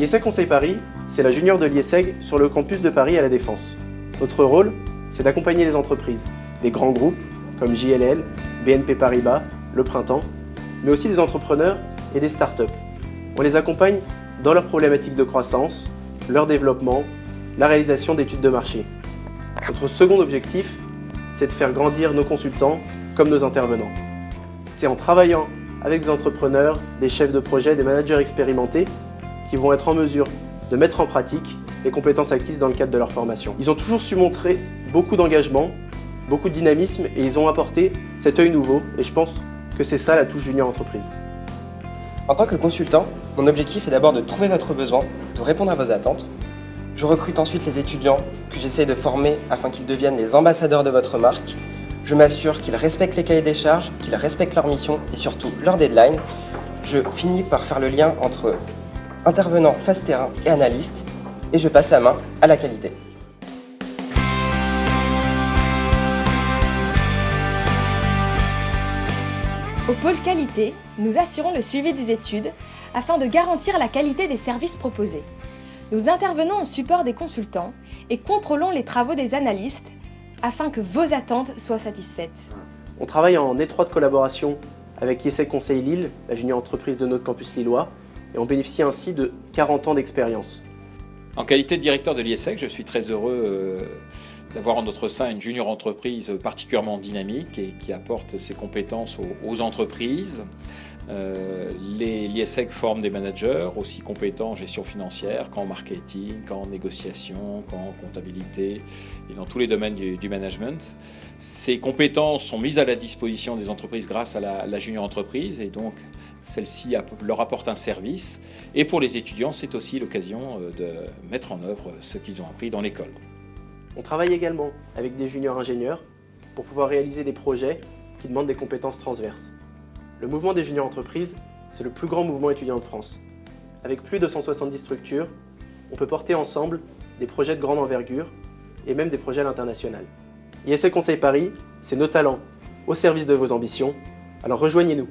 IESEG Conseil Paris, c'est la junior de l'IESEG sur le campus de Paris à La Défense. Notre rôle, c'est d'accompagner les entreprises, des grands groupes comme JLL, BNP Paribas, Le Printemps, mais aussi des entrepreneurs et des startups. On les accompagne dans leurs problématiques de croissance, leur développement, la réalisation d'études de marché. Notre second objectif, c'est de faire grandir nos consultants comme nos intervenants. C'est en travaillant avec des entrepreneurs, des chefs de projet, des managers expérimentés qui vont être en mesure de mettre en pratique les compétences acquises dans le cadre de leur formation. Ils ont toujours su montrer beaucoup d'engagement, beaucoup de dynamisme et ils ont apporté cet œil nouveau et je pense que c'est ça la touche junior entreprise. En tant que consultant, mon objectif est d'abord de trouver votre besoin, de répondre à vos attentes. Je recrute ensuite les étudiants que j'essaie de former afin qu'ils deviennent les ambassadeurs de votre marque. Je m'assure qu'ils respectent les cahiers des charges, qu'ils respectent leur mission et surtout leur deadline. Je finis par faire le lien entre intervenants phase terrain et analystes et je passe la main à la qualité. Au pôle qualité, nous assurons le suivi des études afin de garantir la qualité des services proposés. Nous intervenons au support des consultants et contrôlons les travaux des analystes afin que vos attentes soient satisfaites. On travaille en étroite collaboration avec IESEG Conseil Lille, la junior entreprise de notre campus lillois, et on bénéficie ainsi de 40 ans d'expérience. En qualité de directeur de l'IESEG, je suis très heureux d'avoir en notre sein une junior entreprise particulièrement dynamique et qui apporte ses compétences aux entreprises. L'IESEG forme des managers aussi compétents en gestion financière qu'en marketing, qu'en négociation, qu'en comptabilité et dans tous les domaines du management. Ces compétences sont mises à la disposition des entreprises grâce à la junior entreprise et donc celle-ci leur apporte un service. Et pour les étudiants, c'est aussi l'occasion de mettre en œuvre ce qu'ils ont appris dans l'école. On travaille également avec des juniors ingénieurs pour pouvoir réaliser des projets qui demandent des compétences transverses. Le mouvement des juniors entreprises, c'est le plus grand mouvement étudiant de France. Avec plus de 170 structures, on peut porter ensemble des projets de grande envergure et même des projets à l'international. IESEG Conseil Paris, c'est nos talents au service de vos ambitions, alors rejoignez-nous.